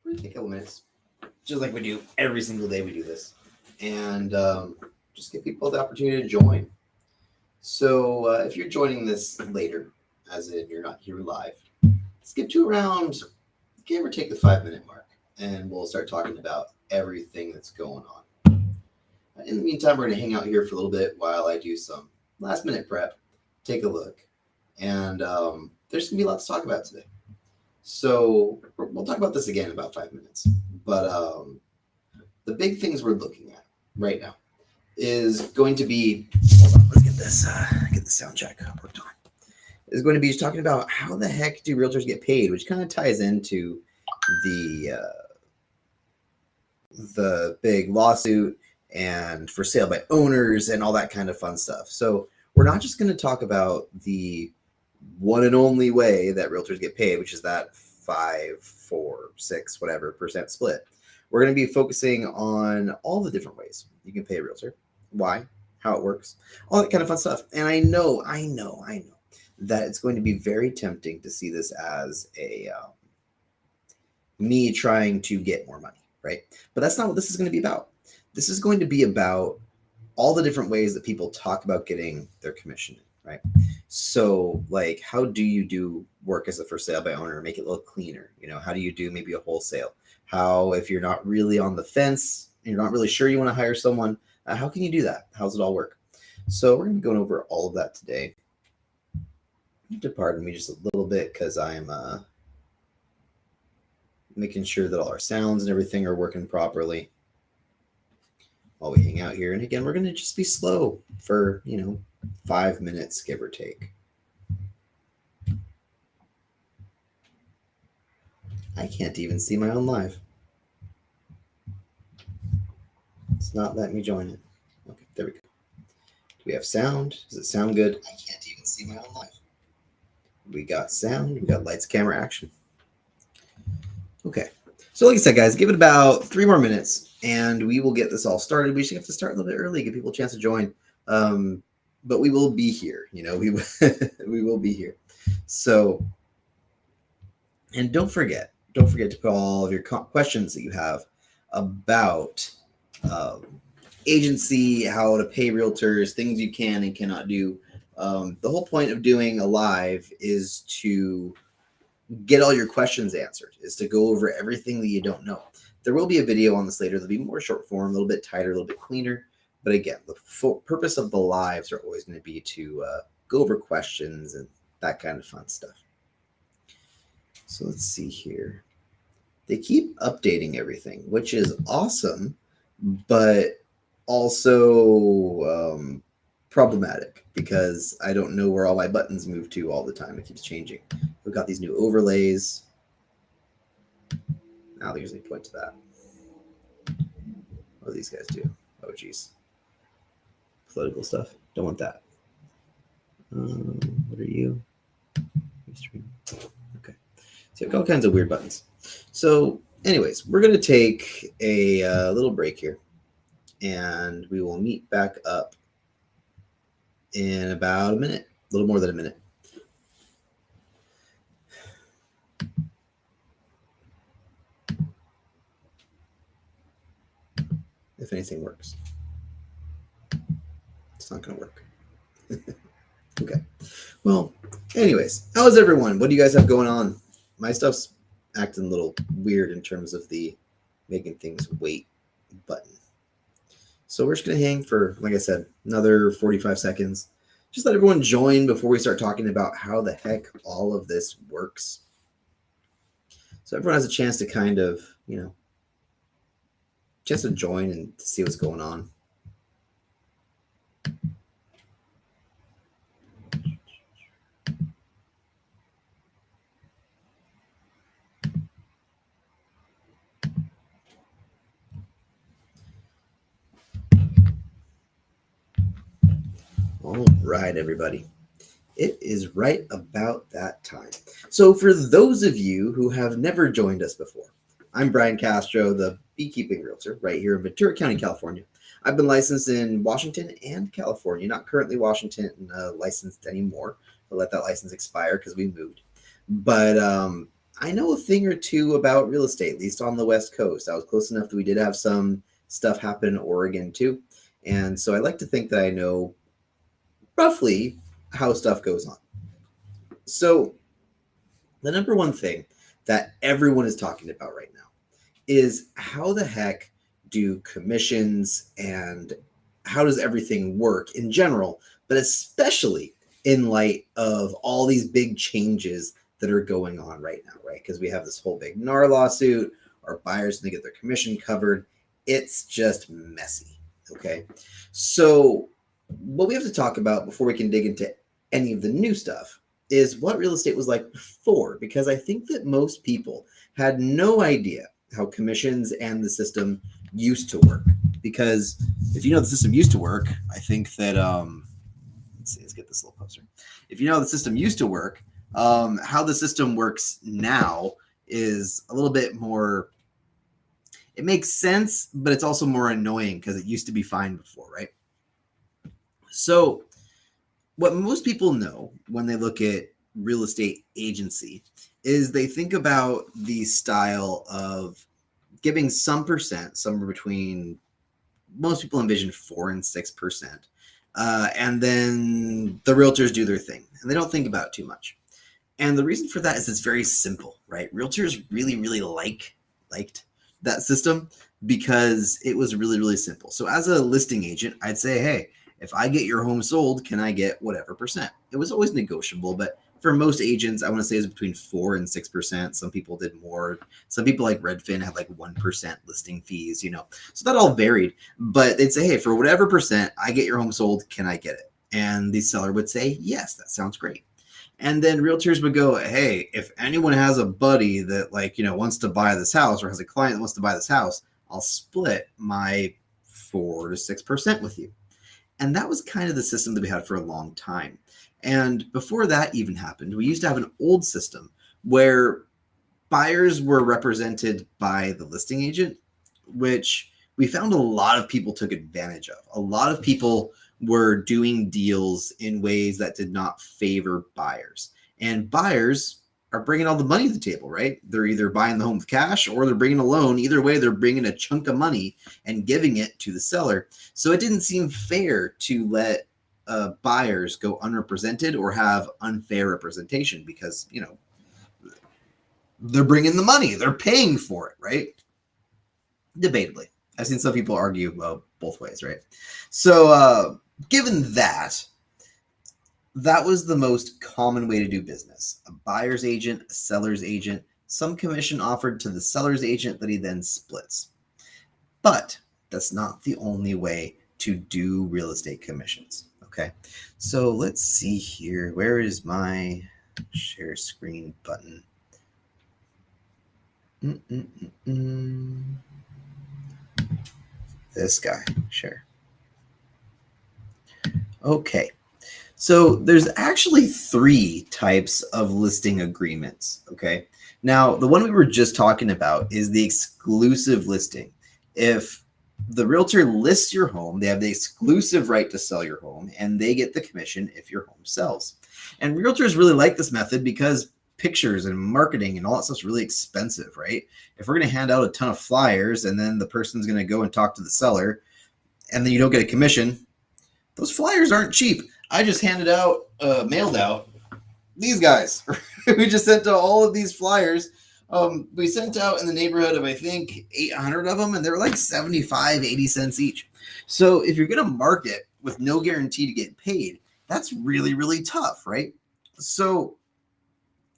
we're gonna take a couple minutes, just like we do every single day. We do this, and just give people the opportunity to join. So if you're joining this later, as in you're not here live, skip to around, give or take the 5 minute mark, and we'll start talking about everything that's going on. In the meantime, we're going to hang out here for a little bit while I do some last minute prep, take a look, and there's going to be a lot to talk about today. So we'll talk about this again in about 5 minutes. But the big things we're looking at right now is going to be, hold on, let's get the sound check worked on. Is going to be just talking about how the heck do realtors get paid, which kind of ties into the big lawsuit and for sale by owners and all that kind of fun stuff. So we're not just going to talk about the one and only way that realtors get paid, which is that 5, 4, 6, whatever % split. We're going to be focusing on all the different ways you can pay a realtor, why, how it works, all that kind of fun stuff. And I know that it's going to be very tempting to see this as a me trying to get more money, right? But that's not what this is going to be about. This is going to be about all the different ways that people talk about getting their commission, right? So like, how do you do work as a for sale by owner, make it a little cleaner? You know, how do you do maybe a wholesale? How, if you're not really on the fence, you're not really sure you want to hire someone, how can you do that? How's it all work? So we're going to be going over all of that today. You have to pardon me just a little bit because I'm making sure that all our sounds and everything are working properly while we hang out here. And again, we're going to just be slow for, 5 minutes, give or take. I can't even see my own live. It's not letting me join it. Okay, there we go. Do we have sound? Does it sound good? I can't even see my own live. We got sound, we got lights, camera, action. Okay, so like I said, guys, give it about 3 more minutes and we will get this all started. We just have to start a little bit early, give people a chance to join. But we will be here, we will be here. So, and don't forget to put all of your questions that you have about agency, how to pay realtors, things you can and cannot do. The whole point of doing a live is to get all your questions answered, is to go over everything that you don't know. There will be a video on this later. There'll be more short form, a little bit tighter, a little bit cleaner. But again, the purpose of the lives are always going to be to go over questions and that kind of fun stuff. So let's see here. They keep updating everything, which is awesome, but also problematic because I don't know where all my buttons move to all the time. It keeps changing. We've got these new overlays. Now they usually point to that. What do these guys do? Oh, geez. Political stuff. Don't want that. What are you? Okay. So you've got all kinds of weird buttons. So anyways, we're going to take a little break here and we will meet back up in about a minute, a little more than a minute. If anything works. It's not going to work. Okay. Well, anyways, how's everyone? What do you guys have going on? My stuff's acting a little weird in terms of the making things wait button. So we're just going to hang for, like I said, another 45 seconds. Just let everyone join before we start talking about how the heck all of this works. So everyone has a chance to kind of, chance to join and to see what's going on. All right, everybody. It is right about that time. So for those of you who have never joined us before, I'm Brian Castro, the beekeeping realtor right here in Ventura County, California. I've been licensed in Washington and California, not currently Washington licensed anymore. I'll let that license expire because we moved. But I know a thing or two about real estate, at least on the West Coast. I was close enough that we did have some stuff happen in Oregon too. And so I like to think that I know roughly how stuff goes on. So, the number one thing that everyone is talking about right now is how the heck do commissions and how does everything work in general, but especially in light of all these big changes that are going on right now, right? Because we have this whole big NAR lawsuit, our buyers going to get their commission covered. It's just messy. Okay. So, what we have to talk about before we can dig into any of the new stuff is what real estate was like before, because I think that most people had no idea how commissions and the system used to work. Because if you know the system used to work, I think that let's see, let's get this a little closer. If you know how the system used to work, how the system works now is a little bit more. It makes sense, but it's also more annoying because it used to be fine before, right? So, what most people know when they look at real estate agency is they think about the style of giving some percent, somewhere between, most people envision 4 and 6%. And then the realtors do their thing and they don't think about it too much. And the reason for that is it's very simple, right? Realtors really liked that system because it was really simple. So as a listing agent, I'd say, hey, if I get your home sold, can I get whatever percent? It was always negotiable, but for most agents, I want to say it's between 4 and 6%. Some people did more. Some people like Redfin had like 1% listing fees, So that all varied. But they'd say, hey, for whatever percent I get your home sold, can I get it? And the seller would say, yes, that sounds great. And then realtors would go, hey, if anyone has a buddy that wants to buy this house or has a client that wants to buy this house, I'll split my 4 to 6% with you. And that was kind of the system that we had for a long time. And before that even happened, we used to have an old system where buyers were represented by the listing agent, which we found a lot of people took advantage of. A lot of people were doing deals in ways that did not favor buyers. And buyers are bringing all the money to the table, right? They're either buying the home with cash or they're bringing a loan. Either way, they're bringing a chunk of money and giving it to the seller. So it didn't seem fair to let buyers go unrepresented or have unfair representation because, they're bringing the money. They're paying for it, right? Debatably. I've seen some people argue both ways, right? So given that, that was the most common way to do business. A buyer's agent, a seller's agent, some commission offered to the seller's agent that he then splits. But that's not the only way to do real estate commissions, okay? So let's see here. Where is my share screen button? This guy, share. Okay. So there's actually 3 types of listing agreements, okay? Now, the one we were just talking about is the exclusive listing. If the realtor lists your home, they have the exclusive right to sell your home, and they get the commission if your home sells. And realtors really like this method because pictures and marketing and all that stuff's really expensive, right? If we're going to hand out a ton of flyers and then the person's going to go and talk to the seller and then you don't get a commission, those flyers aren't cheap. I just handed out, mailed out these guys. We just sent out all of these flyers. We sent out in the neighborhood of, I think, 800 of them, and they're like 75, 80 cents each. So if you're going to market with no guarantee to get paid, that's really tough, right? So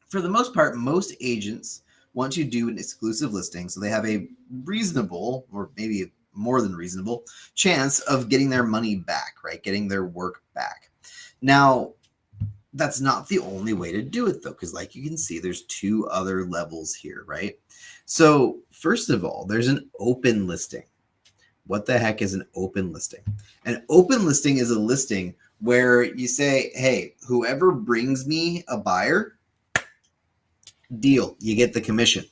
for the most part, most agents want to do an exclusive listing so they have a reasonable, or maybe more than reasonable, chance of getting their money back, right? Getting their work back. Now, that's not the only way to do it, though, because like you can see, there's 2 other levels here, right? So first of all, there's an open listing. What the heck is an open listing? An open listing is a listing where you say, hey, whoever brings me a buyer, deal, you get the commission.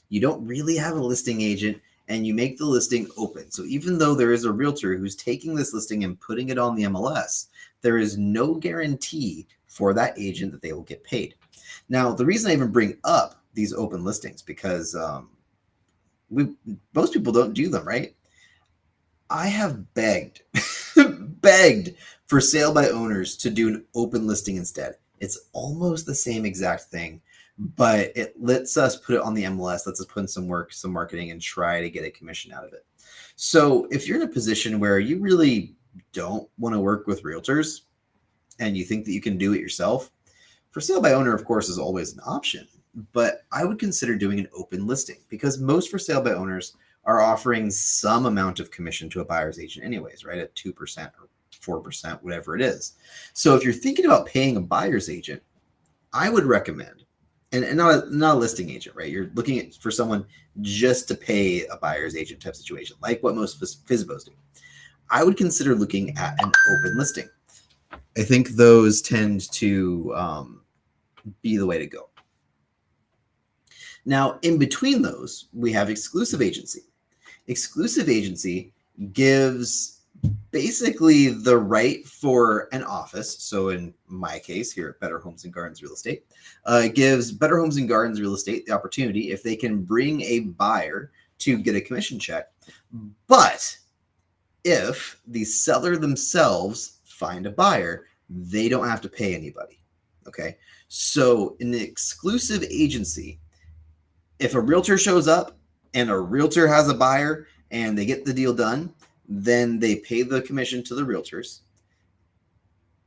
You don't really have a listing agent and you make the listing open. So even though there is a realtor who's taking this listing and putting it on the MLS, there is no guarantee for that agent that they will get paid. Now, the reason I even bring up these open listings because most people don't do them, right? I have begged, begged for sale by owners to do an open listing instead. It's almost the same exact thing, but it lets us put it on the MLS, lets us put in some work, some marketing, and try to get a commission out of it. So if you're in a position where you really don't want to work with realtors and you think that you can do it yourself, for sale by owner, of course, is always an option, but I would consider doing an open listing because most for sale by owners are offering some amount of commission to a buyer's agent anyways, right? At 2% or 4%, whatever it is. So if you're thinking about paying a buyer's agent, I would recommend, and not a listing agent, right? You're looking at for someone just to pay a buyer's agent type situation, like what most FSBOs do. I would consider looking at an open listing. I think those tend to be the way to go. Now, in between those, we have exclusive agency. Exclusive agency gives basically the right for an office. So in my case here at Better Homes and Gardens Real Estate, it gives Better Homes and Gardens Real Estate the opportunity, if they can bring a buyer, to get a commission check. But if the seller themselves find a buyer, they don't have to pay anybody. Okay. So in the exclusive agency, if a realtor shows up and a realtor has a buyer and they get the deal done, then they pay the commission to the realtors.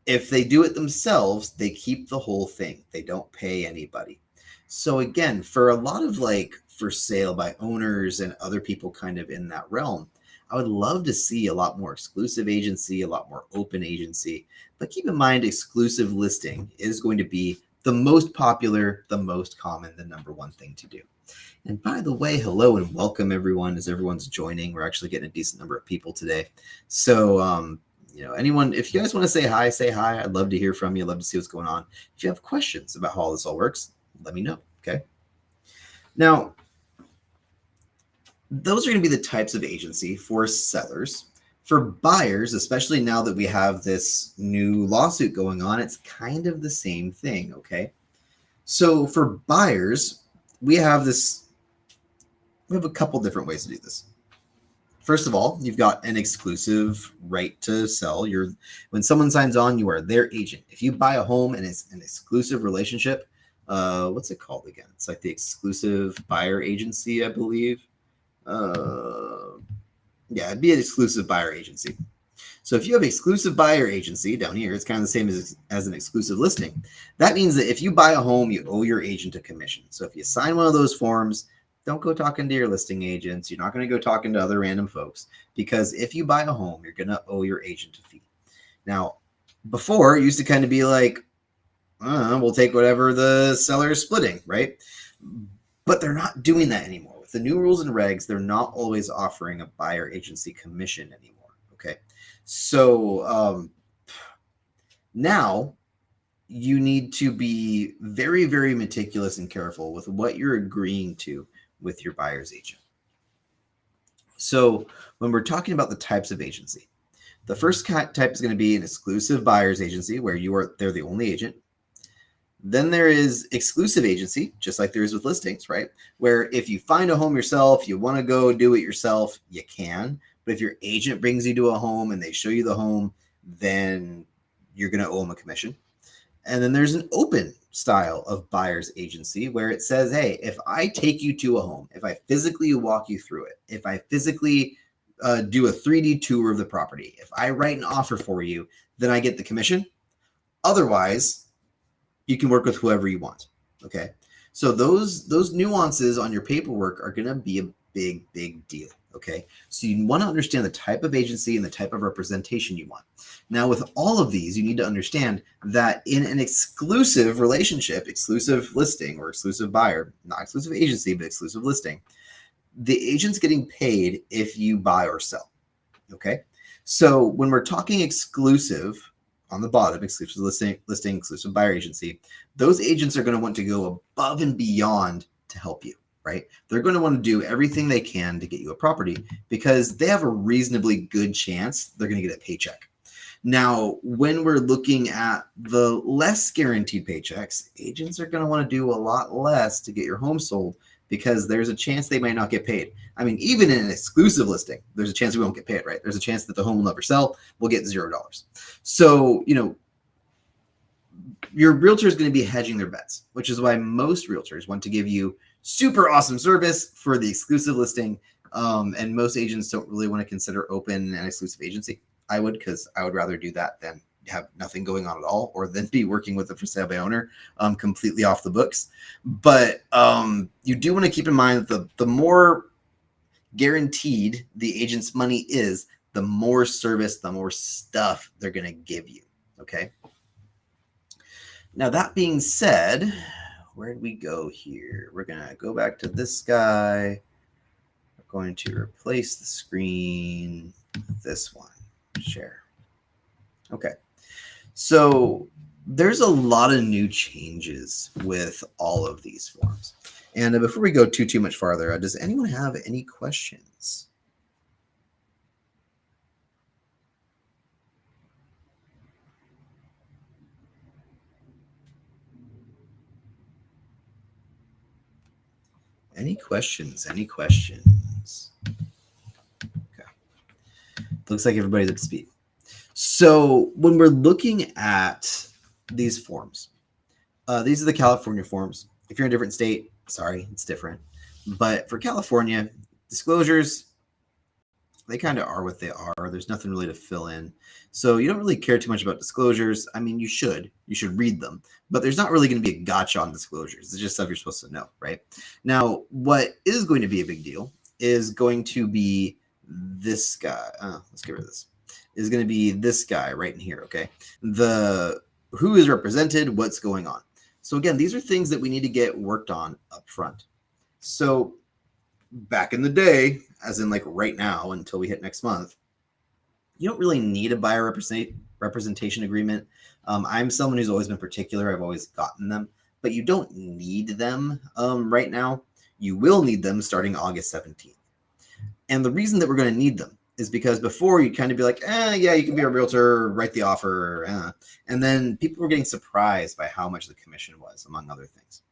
If they do it themselves, they keep the whole thing. They don't pay anybody. So again, for a lot of like for sale by owners and other people kind of in that realm, I would love to see a lot more exclusive agency, a lot more open agency. But keep in mind, exclusive listing is going to be the most popular, the most common, the number one thing to do. And by the way, hello and welcome everyone as everyone's joining. We're actually getting a decent number of people today. So, anyone, if you guys want to say hi, say hi. I'd love to hear from you. I'd love to see what's going on. If you have questions about how all this all works, let me know. Okay. Now, those are going to be the types of agency for sellers. For buyers, especially now that we have this new lawsuit going on, it's kind of the same thing. Okay. So for buyers, we have a couple different ways to do this. First of all, you've got an exclusive right to sell. When someone signs on, you are their agent. If you buy a home and it's an exclusive relationship, what's it called again? It's like the exclusive buyer agency, I believe. It'd be an exclusive buyer agency. So if you have exclusive buyer agency down here, it's kind of the same as an exclusive listing. That means that if you buy a home, you owe your agent a commission. So if you sign one of those forms, don't go talking to your listing agents. You're not going to go talking to other random folks, because if you buy a home, you're going to owe your agent a fee. Now, before, it used to kind of be like, we'll take whatever the seller is splitting, right? But they're not doing that anymore. With the new rules and regs, they're not always offering a buyer agency commission anymore. Okay. So now you need to be very, very meticulous and careful with what you're agreeing to with your buyer's agent. So when we're talking about the types of agency, the first type is going to be an exclusive buyer's agency where they're the only agent. Then there is exclusive agency, just like there is with listings, right? Where if you find a home yourself, you want to go do it yourself, you can. But if your agent brings you to a home and they show you the home, then you're going to owe them a commission. And then there's an open style of buyer's agency where it says, hey, if I take you to a home, if I physically walk you through it, if I physically do a 3D tour of the property, if I write an offer for you, then I get the commission. Otherwise, you can work with whoever you want. Okay. So those nuances on your paperwork are going to be a big, big deal. Okay. So you want to understand the type of agency and the type of representation you want. Now, with all of these, you need to understand that in an exclusive relationship, exclusive listing or exclusive buyer, not exclusive agency, but exclusive listing, the agent's getting paid if you buy or sell. Okay. So when we're talking exclusive, on the bottom, exclusive listing, exclusive buyer agency, those agents are going to want to go above and beyond to help you, right? They're going to want to do everything they can to get you a property because they have a reasonably good chance they're going to get a paycheck. Now, when we're looking at the less guaranteed paychecks, agents are going to want to do a lot less to get your home sold because there's a chance they might not get paid. I mean, even in an exclusive listing, there's a chance we won't get paid, right? There's a chance that the home will never sell. We'll get $0. So, your realtor is going to be hedging their bets, which is why most realtors want to give you super awesome service for the exclusive listing. And most agents don't really want to consider open and exclusive agency. I would, because I would rather do that than have nothing going on at all, or then be working with a for sale by owner completely off the books. But you do want to keep in mind that the more guaranteed the agent's money is, the more service, the more stuff they're going to give you. Okay. Now, that being said, where did we go here? We're going to go back to this guy. We're going to replace the screen with this one. Share. Okay. So there's a lot of new changes with all of these forms. And before we go too much farther, does anyone have any questions? Any questions? Any questions? Okay. Looks like everybody's up to speed. So when we're looking at these forms, these are the California forms. If you're in a different state, sorry, it's different. But for California, disclosures, they kind of are what they are. There's nothing really to fill in. So you don't really care too much about disclosures. I mean, you should read them, but there's not really going to be a gotcha on disclosures. It's just stuff you're supposed to know, right? Now, what is going to be a big deal is going to be this guy. Let's get rid of this. Is going to be this guy right in here, okay? The who is represented, what's going on. So again, these are things that we need to get worked on up front. So back in the day, as in like right now until we hit next month, you don't really need a buyer representation agreement. I'm someone who's always been particular. I've always gotten them, but you don't need them right now. You will need them starting August 17th. And the reason that we're going to need them is because before you'd kind of be like, yeah, you can be a realtor, write the offer. And then people were getting surprised by how much the commission was, among other things.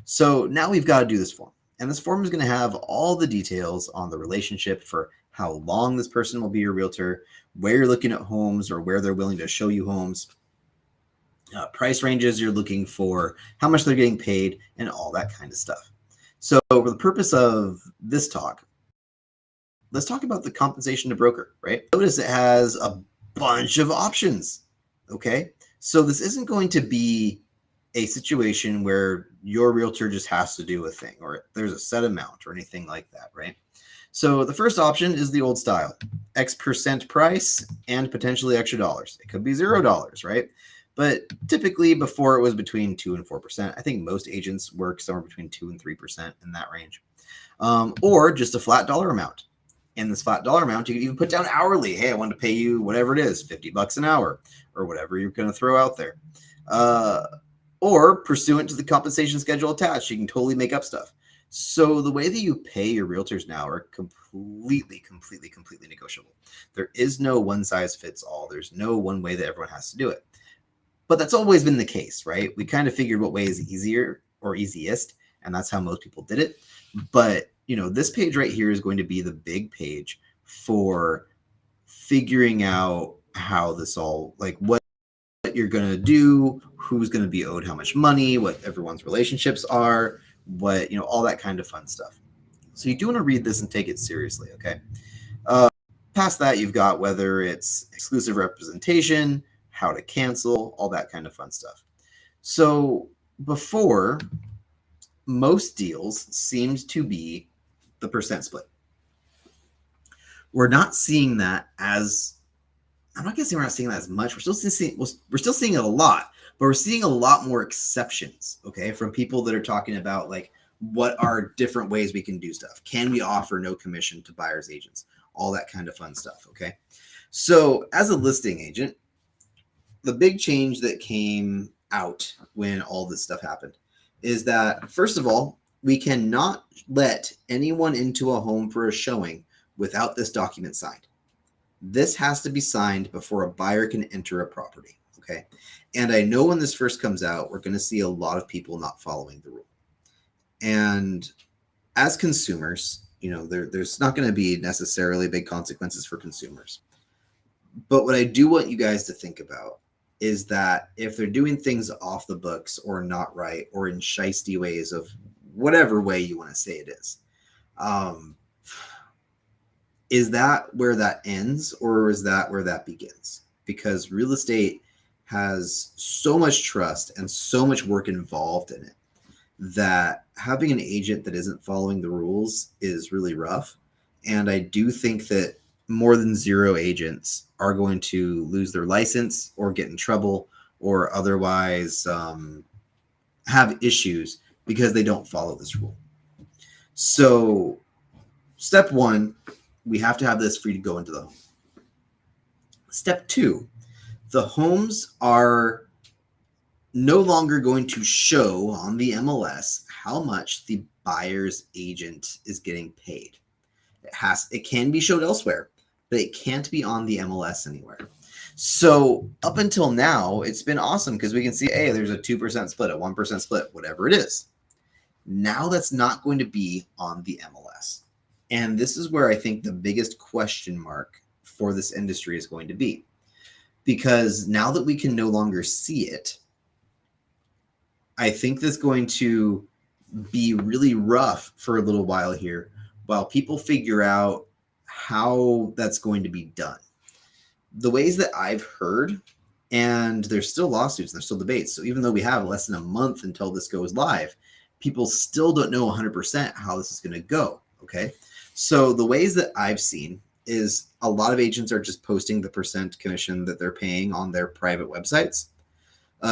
So now we've got to do this form. And this form is going to have all the details on the relationship for how long this person will be your realtor, where you're looking at homes or where they're willing to show you homes, price ranges you're looking for, how much they're getting paid, and all that kind of stuff. So for the purpose of this talk, let's talk about the compensation to broker, right? Notice it has a bunch of options, okay? So this isn't going to be a situation where your realtor just has to do a thing or there's a set amount or anything like that, right? So the first option is the old style, X% price and potentially extra dollars. It could be $0, right? But typically before it was between 2 and 4%. I think most agents work somewhere between 2 and 3% in that range. Or just a flat dollar amount. And this flat dollar amount, you can even put down hourly. Hey, I want to pay you whatever it is, $50 an hour or whatever you're going to throw out there. Or pursuant to the compensation schedule attached, you can totally make up stuff. So the way that you pay your realtors now are completely negotiable. There is no one size fits all. There's no one way that everyone has to do it. But that's always been the case, right? We kind of figured what way is easier or easiest, and that's how most people did it. But, this page right here is going to be the big page for figuring out how this all, like what you're going to do, who's going to be owed how much money, what everyone's relationships are, what, all that kind of fun stuff. So you do want to read this and take it seriously, okay? Past that, you've got whether it's exclusive representation, how to cancel, all that kind of fun stuff. So before, most deals seemed to be the percent split. We're not seeing that as, I'm not going to say we're not seeing that as much. We're still seeing it a lot, but we're seeing a lot more exceptions, okay, from people that are talking about like, what are different ways we can do stuff? Can we offer no commission to buyers agents? All that kind of fun stuff, okay? So as a listing agent, the big change that came out when all this stuff happened is that, first of all, we cannot let anyone into a home for a showing without this document signed. This has to be signed before a buyer can enter a property. Okay. And I know when this first comes out, we're going to see a lot of people not following the rule. And as consumers, there's not going to be necessarily big consequences for consumers. But what I do want you guys to think about is that if they're doing things off the books or not right or in shisty ways of whatever way you want to say it is that where that ends or is that where that begins? Because real estate has so much trust and so much work involved in it that having an agent that isn't following the rules is really rough. And I do think that more than zero agents are going to lose their license or get in trouble or otherwise have issues because they don't follow this rule. So step one, we have to have this free to go into the home. Step two, the homes are no longer going to show on the MLS how much the buyer's agent is getting paid. It can be showed elsewhere, but it can't be on the MLS anywhere. So up until now, it's been awesome because we can see, hey, there's a 2% split, a 1% split, whatever it is. Now that's not going to be on the MLS. And this is where I think the biggest question mark for this industry is going to be. Because now that we can no longer see it, I think that's going to be really rough for a little while here while people figure out how that's going to be done. The ways that I've heard, and there's still lawsuits, there's still debates. So even though we have less than a month until this goes live, people still don't know 100% how this is going to go. Okay. So the ways that I've seen is a lot of agents are just posting the percent commission that they're paying on their private websites.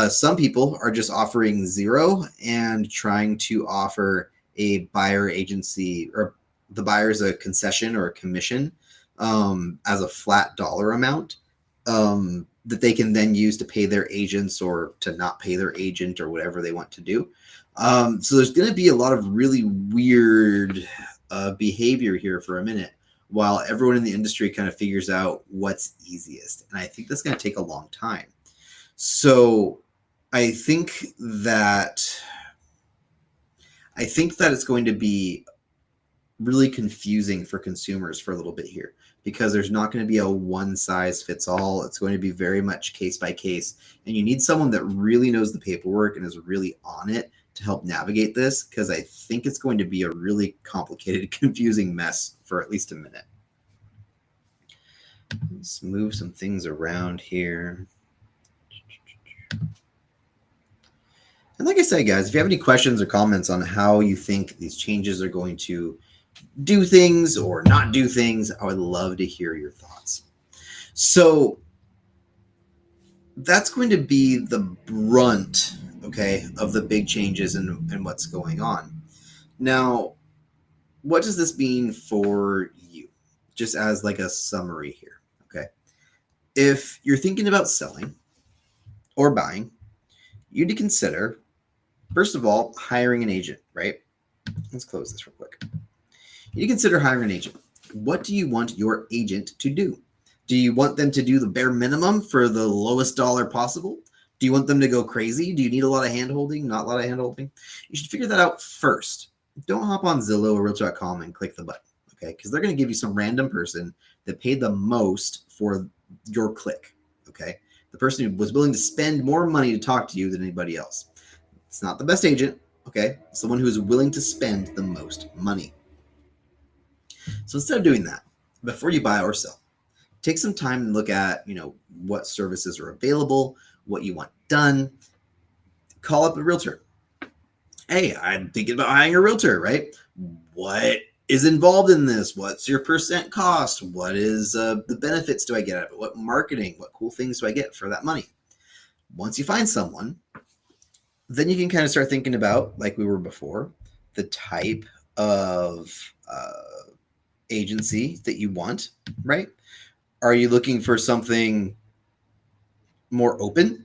Some people are just offering zero and trying to offer a buyer agency or the buyers a concession or a commission as a flat dollar amount that they can then use to pay their agents or to not pay their agent or whatever they want to do. So there's going to be a lot of really weird behavior here for a minute while everyone in the industry kind of figures out what's easiest. And I think that's going to take a long time. So I think that it's going to be really confusing for consumers for a little bit here because there's not going to be a one size fits all. It's going to be very much case by case. And you need someone that really knows the paperwork and is really on it to help navigate this because I think it's going to be a really complicated, confusing mess for at least a minute. Let's move some things around here. And like I said, guys, if you have any questions or comments on how you think these changes are going to do things or not do things, I would love to hear your thoughts. So that's going to be the brunt, okay, of the big changes and what's going on. Now, what does this mean for you? Just as like a summary here, okay? If you're thinking about selling or buying, you need to consider, first of all, hiring an agent, right? Let's close this real quick. You need to consider hiring an agent. What do you want your agent to do? Do you want them to do the bare minimum for the lowest dollar possible? Do you want them to go crazy? Do you need a lot of hand-holding? Not a lot of hand-holding? You should figure that out first. Don't hop on Zillow or Realtor.com and click the button, okay? Because they're going to give you some random person that paid the most for your click, okay? The person who was willing to spend more money to talk to you than anybody else. It's not the best agent, okay? It's the one who is willing to spend the most money. So instead of doing that, before you buy or sell, take some time and look at, what services are available, what you want done. Call up a realtor. Hey, I'm thinking about hiring a realtor, right? What is involved in this? What's your percent cost? What is the benefits do I get out of it? What marketing, what cool things do I get for that money? Once you find someone, then you can kind of start thinking about, like we were before, the type of agency that you want, right? Are you looking for something more open?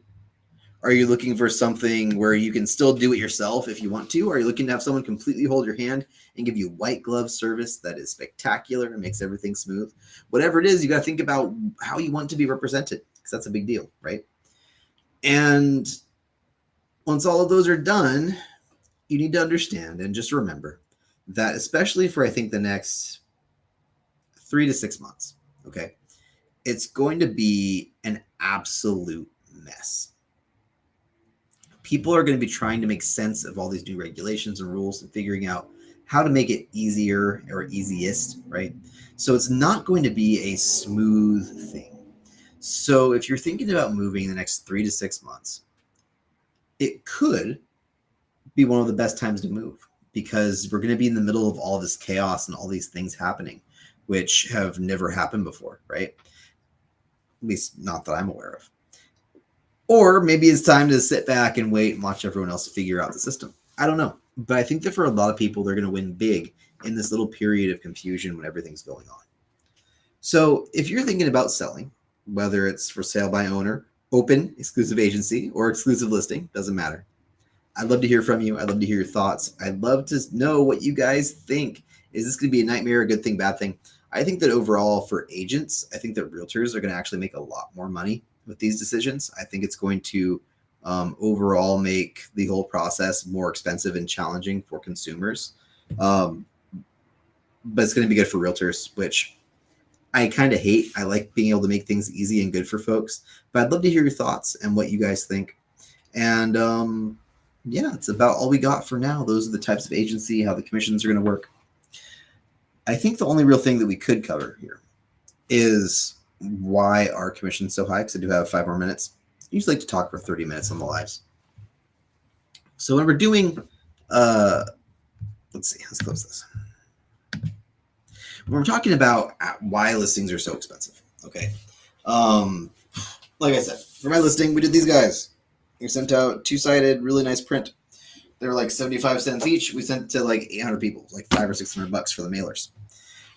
Are you looking for something where you can still do it yourself if you want to? Are you looking to have someone completely hold your hand and give you white glove service that is spectacular and makes everything smooth? Whatever it is, you got to think about how you want to be represented, because that's a big deal, right? And once all of those are done, you need to understand and just remember that, especially for I think the next 3 to 6 months, okay, it's going to be an absolute mess. People are going to be trying to make sense of all these new regulations and rules and figuring out how to make it easier or easiest, right? So it's not going to be a smooth thing. So if you're thinking about moving in the next 3 to 6 months, it could be one of the best times to move, because we're going to be in the middle of all this chaos and all these things happening, which have never happened before, right? At least not that I'm aware of. Or maybe it's time to sit back and wait and watch everyone else figure out the system. I don't know. But I think that for a lot of people, they're going to win big in this little period of confusion when everything's going on. So if you're thinking about selling, whether it's for sale by owner, open, exclusive agency, or exclusive listing, doesn't matter. I'd love to hear from you. I'd love to hear your thoughts. I'd love to know what you guys think. Is this going to be a nightmare, a good thing, bad thing? I think that overall for agents, I think that realtors are going to actually make a lot more money with these decisions. I think it's going to overall make the whole process more expensive and challenging for consumers. But it's going to be good for realtors, which I kind of hate. I like being able to make things easy and good for folks. But I'd love to hear your thoughts and what you guys think. And yeah, it's about all we got for now. Those are the types of agency, how the commissions are going to work. I think the only real thing that we could cover here is why our commission's so high, because I do have 5 more minutes. I usually like to talk for 30 minutes on the lives. So when we're doing, let's see, let's close this. When we're talking about why listings are so expensive, okay? Like I said, for my listing, we did these guys. We sent out 2-sided, really nice print. They were like 75 cents each. We sent to like 800 people, like $500 or $600 for the mailers.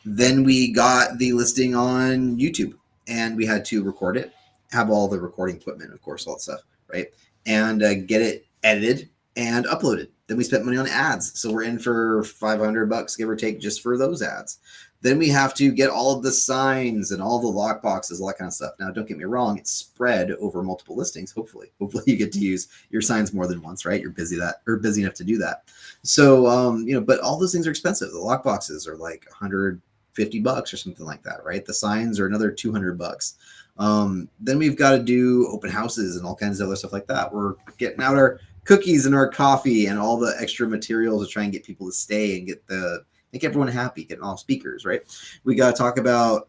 Then we got the listing on YouTube, and we had to record it, have all the recording equipment, of course, all that stuff, right? And get it edited and uploaded. Then we spent money on ads. So we're in for $500, give or take, just for those ads. Then we have to get all of the signs and all the lock boxes, all that kind of stuff. Now, don't get me wrong, it's spread over multiple listings. Hopefully you get to use your signs more than once, right? You're busy enough to do that. So, but all those things are expensive. The lock boxes are like $150 or something like that, right? The signs are another $200. Then we've got to do open houses and all kinds of other stuff like that. We're getting out our cookies and our coffee and all the extra materials to try and get people to stay and make everyone happy, getting all speakers, right? We got to talk about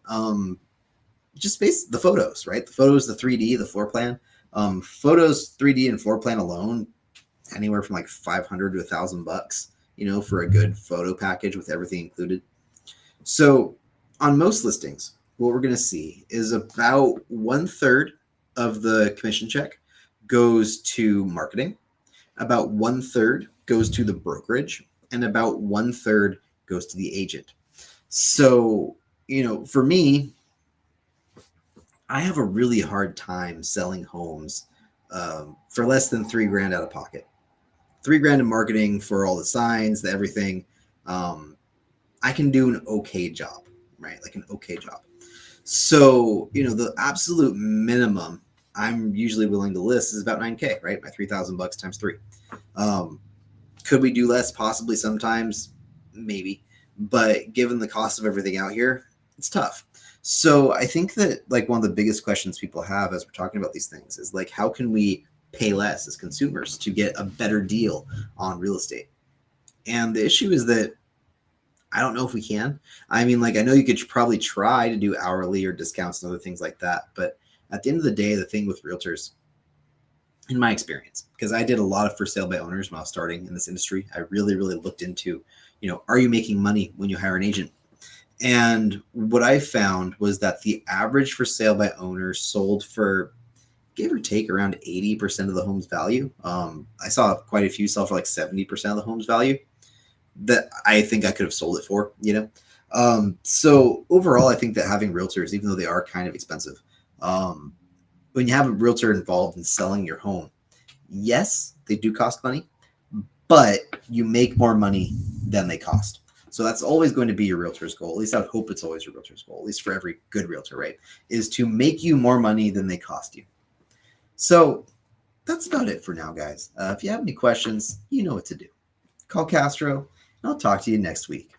just the photos, right? The photos, the 3D, the floor plan. Photos, 3D, and floor plan alone, anywhere from like $500 to $1,000, for a good photo package with everything included. So on most listings, what we're going to see is about 1/3 of the commission check goes to marketing, about 1/3 goes to the brokerage, and about 1/3 goes to the agent. So, for me, I have a really hard time selling homes for less than $3,000 out of pocket. $3,000 in marketing for all the signs, the everything. I can do an okay job, right? Like an okay job. So, the absolute minimum I'm usually willing to list is about $9,000, right? My $3,000 times 3. Could we do less? Possibly sometimes, maybe. But given the cost of everything out here, it's tough. So I think that like one of the biggest questions people have as we're talking about these things is like, how can we pay less as consumers to get a better deal on real estate? And the issue is that I don't know if we can. I mean, like, I know you could probably try to do hourly or discounts and other things like that. But at the end of the day, the thing with realtors, in my experience, because I did a lot of for sale by owners when I was starting in this industry, I really, really looked into, are you making money when you hire an agent? And what I found was that the average for sale by owners sold for, give or take, around 80% of the home's value. I saw quite a few sell for like 70% of the home's value that I think I could have sold it for, So overall, I think that having realtors, even though they are kind of expensive, when you have a realtor involved in selling your home, Yes, they do cost money, but you make more money than they cost. So that's always going to be your realtor's goal. At least I would hope it's always your realtor's goal, at least for every good realtor, right? Is to make you more money than they cost you. So that's about it for now, guys. If you have any questions, you know what to do. Call Castro, and I'll talk to you next week.